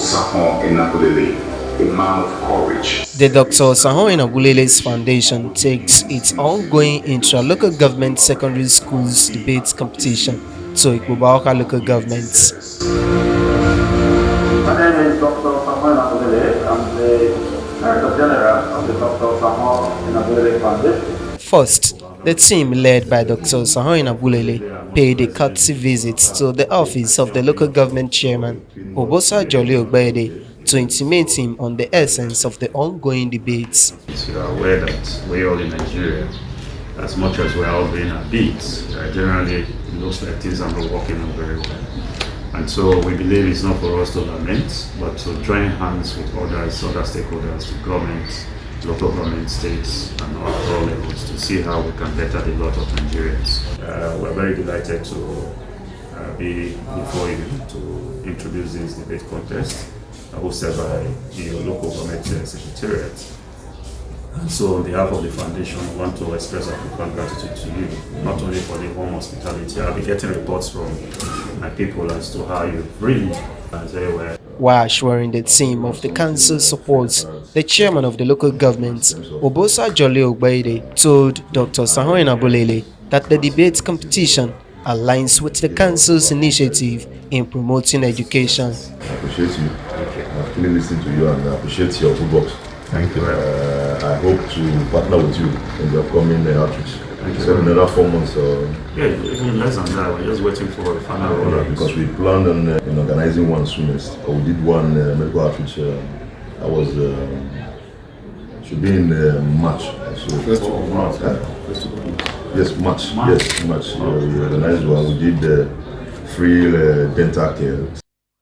Osahon Enabulele, a man of courage. The Dr. Osahon Enabulele's foundation takes its ongoing intra-local government secondary schools debate competition to Ikpoba-Okha local governments. My name is Dr. Osahon Enabulele. I'm the Director General of the Dr. Osahon Enabulele Foundation. First, the team led by Dr. Osahon Enabulele paid a courtesy visit to the office of the local government chairman, Osahon, to intimate him on the essence of the ongoing debates. You are aware that we all in Nigeria, as much as we are all doing our bits, generally it looks like things are not working out very well. And so we believe it's not for us to lament, but to join hands with other stakeholders, the government, local government, states, and all levels to see how we can better the lot of Nigerians. We're very delighted to be before you to introduce this debate contest hosted by the local government secretariat. And so on behalf of the foundation, we want to express our profound gratitude to you, not only for the warm hospitality. I'll be getting reports from my people as to how you really as they were. While assuring the team of the council's support, the chairman of the local government, Osahon, told Dr. Osahon Enabulele that the debate competition aligns with the council's initiative in promoting education. I appreciate you. I've been listening to you and I appreciate your good work. Thank you. I hope to partner with you in the upcoming outreach. So another 4 months. Yeah, even less than that. We're just waiting for a final rollout. Because we planned on organizing one soonest. We did one medical outreach. I was should be in March. So First of March. Yes, March. Yes, March. We organized one. We did free dental care.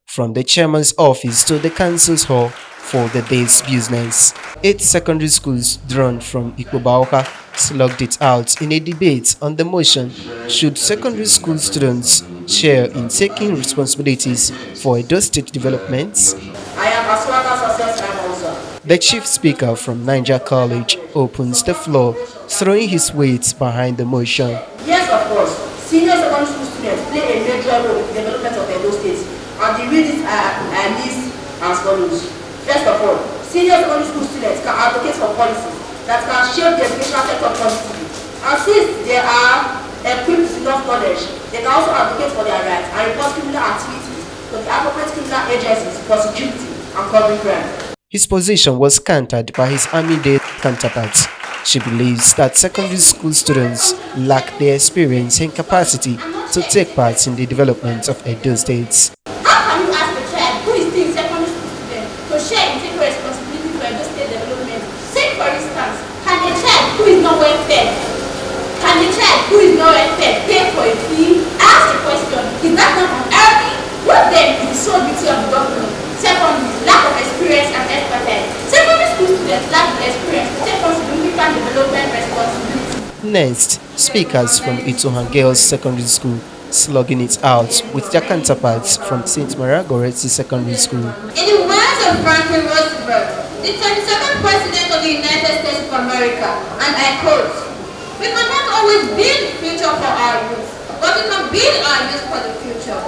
From the chairman's office to the council's hall for the day's business, 8 secondary schools drawn from Ikpoba-Okha slugged it out in a debate on the motion, should secondary school students share in taking responsibilities for Edo State developments? I am Aswaka Success also. The chief speaker from Niger College opens the floor, throwing his weight behind the motion. Yes, of course. Senior secondary school students play a major role in the development of Edo State, and the reasons are listed as follows. First of all, senior secondary school students can advocate for policies that can shape the educational sector positively. And since they are equipped with enough knowledge, they can also advocate for their rights and report criminal activities to the appropriate criminal agencies for security and covering crime. His position was countered by his Army Day counterpart. She believes that secondary school students lack the experience and capacity to take part in the development of Edo States. How can you ask a child who is still in secondary school student to share and take responsibility for Edo State development? Say for instance, can a child who is not well fed, pay for a fee? Ask a question, is that not unhealthy? What then is the sole duty of the government? Secondly, lack of experience and expertise. Secondary school students lack the experience to take on significant development responsibility. Next, speakers from Itohan Girls Secondary School slugging it out with their counterparts from St. Maria Goretti Secondary School. In the words of Franklin Roosevelt, the 22nd President of the United States of America, and I quote, "We cannot always build the future for our youth, but we can build our youth for the future."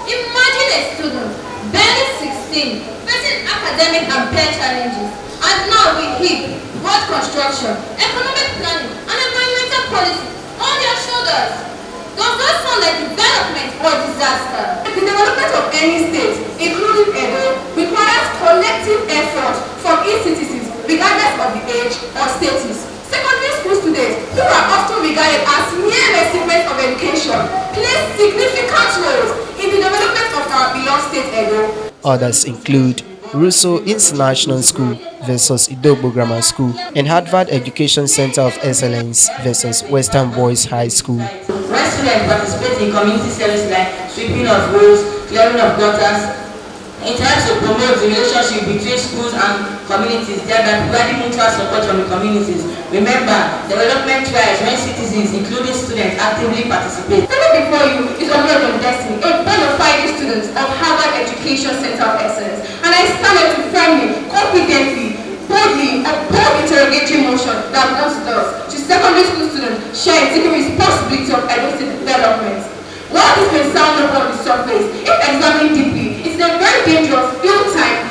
Imagine a student, barely 16, facing academic and peer challenges, and now with HIP, road construction, economic planning, and environmental policy on their shoulders. Does that sound like development or disaster? The development of any state, including Edo, requires collective effort from its citizens, regardless of the age or status. Secondary school students, who are often regarded as mere recipients of education, play significant roles in the development of our beloved state Edo. Others include Russo International School versus Idogbo Grammar School and Harvard Education Center of Excellence versus Western Boys High School. Residents participate in community service like sweeping of roads, clearing of gutters, in terms to promote the relationship between schools and communities, thereby providing mutual support from the communities. Remember, development thrives when citizens, including students, actively participate. Standing before you is a word of destiny, a bona fide student of Harvard Education Center of Excellence, and I stand up to firmly, confidently, boldly, uphold interrogatory motion that once does to secondary school students share taking responsibility of Edo State development. While this may sound up on the surface, if examined deeply, it is a very dangerous, ill-timed,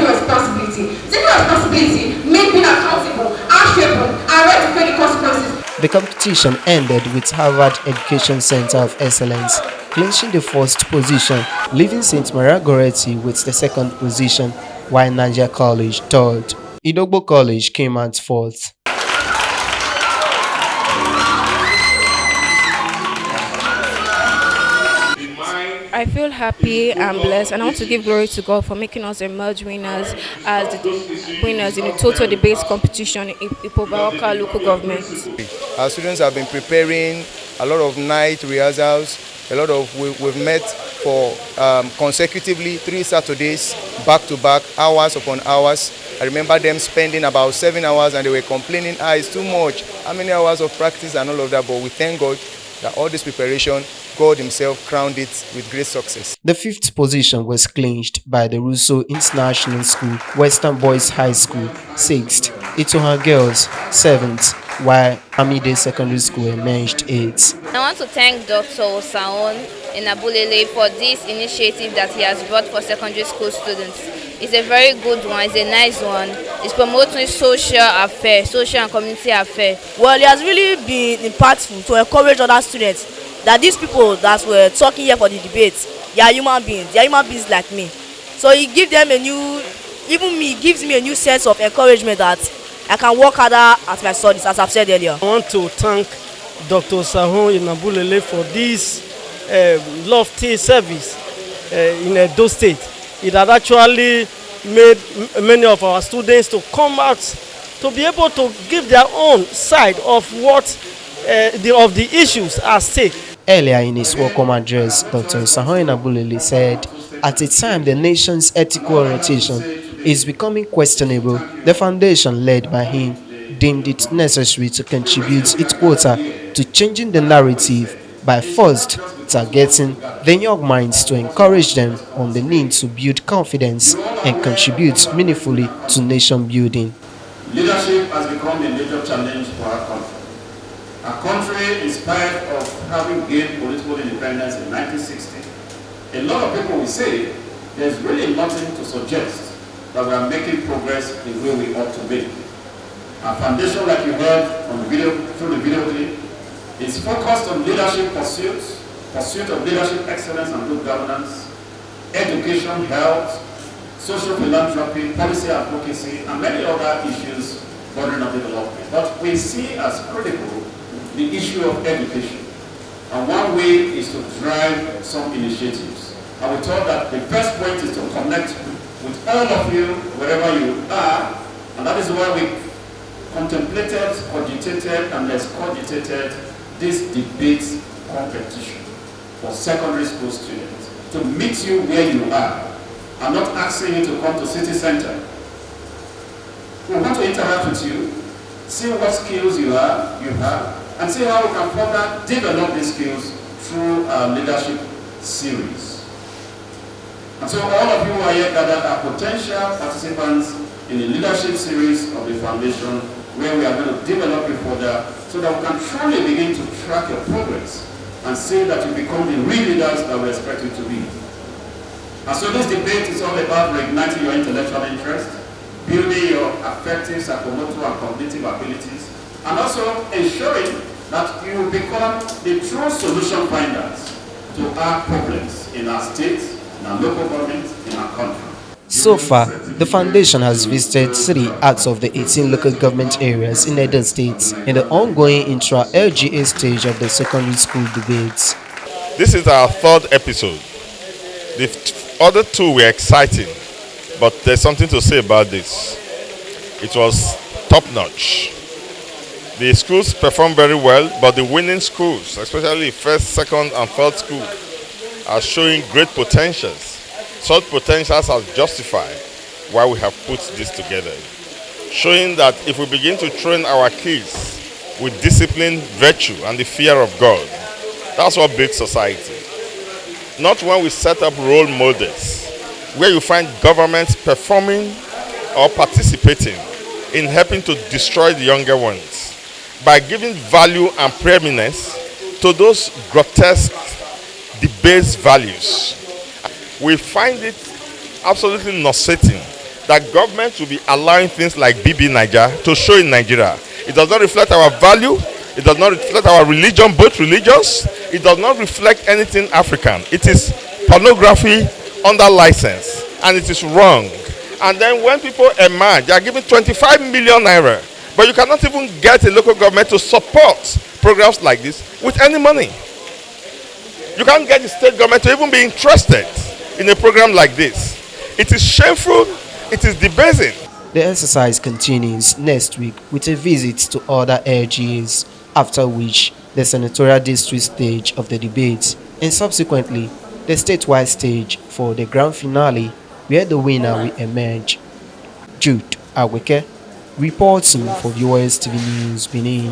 taking responsibility. Taking responsibility means being accountable, answerable, and ready to face the consequences. The competition ended with Harvard Education Center of Excellence clinching the first position, leaving St. Maria Goretti with the second position, while Niger College third. Idogbo College came out fourth. I feel happy and blessed, and I want to give glory to God for making us emerge winners as the winners in the total debate competition in Ikpoba-Okha local government. Our students have been preparing a lot of night rehearsals. We've met for consecutively 3 Saturdays back to back, hours upon hours. I remember them spending about 7 hours and they were complaining, it's too much, how many hours of practice and all of that, but we thank God that all this preparation, God himself crowned it with great success. The fifth position was clinched by the Russo International School, Western Boys High School, 6th, Itoha Girls, 7th, while Amide Secondary School emerged 8th. I want to thank Dr. Osahon Enabulele for this initiative that he has brought for secondary school students. It's a very good one, it's a nice one. It's promoting social and community affairs. Well, it has really been impactful to encourage other students that these people that were talking here for the debates, they are human beings like me. So it gives them it gives me a new sense of encouragement that I can work harder at my studies, as I've said earlier. I want to thank Dr. Osahon Enabulele for this lofty service in Edo State. It had actually made many of our students to come out to be able to give their own side of what of the issues at stake. Earlier in his welcome address, Dr. Osahon Enabulele said, at a time the nation's ethical orientation is becoming questionable, the foundation led by him deemed it necessary to contribute its quota to changing the narrative by first targeting the young minds to encourage them on the need to build confidence and contribute meaningfully to nation building. Leadership has become a major challenge for our country. Our country, in spite of having gained political independence in 1960, a lot of people will say there's really nothing to suggest that we are making progress the way we ought to be. Our foundation, like you heard on the video, through the video clip, is focused on leadership pursuits, pursuit of leadership excellence and good governance, education, health, social philanthropy, policy advocacy, and many other issues bordering on development. But we see as critical the issue of education. And one way is to drive some initiatives. And we thought that the first point is to connect with all of you, wherever you are, and that is why we contemplated, cogitated, and excogitated this debate competition for secondary school students to meet you where you are. I'm not asking you to come to city center. We want to interact with you, see what skills you have, and see how we can further develop these skills through our leadership series. And so all of you who are here gathered are potential participants in the leadership series of the foundation, where we are going to develop it further so that we can truly begin to track your progress and see that you become the real leaders that we expect you to be. And so this debate is all about reigniting your intellectual interest, building your affective, psychomotor, and cognitive abilities, and also ensuring that you become the true solution finders to our problems in our state, in our local government, in our country. So far, the foundation has visited 3 out of the 18 local government areas in Edo State in the ongoing intra-LGA stage of the secondary school debates. This is our 3rd episode. The other 2 were exciting, but there's something to say about this. It was top-notch. The schools performed very well, but the winning schools, especially 1st, 2nd, and 3rd school, are showing great potentials. Such potentials have justified why we have put this together, showing that if we begin to train our kids with discipline, virtue, and the fear of God, that's what builds society. Not when we set up role models, where you find governments performing or participating in helping to destroy the younger ones by giving value and preeminence to those grotesque, debased values. We find it absolutely nauseating that government will be allowing things like BB Niger to show in Nigeria. It does not reflect our value. It does not reflect our religion, both religions. It does not reflect anything African. It is pornography under license, and it is wrong. And then when people emerge, they are given 25 million naira, but you cannot even get a local government to support programs like this with any money. You can't get the state government to even be interested in a program like this. It is shameful. It is debasing. The exercise continues next week with a visit to other LGAs, after which the senatorial district stage of the debate, and subsequently the statewide stage for the grand finale, where the winner will emerge. Jude Aweke reporting for VOS TV News Benin.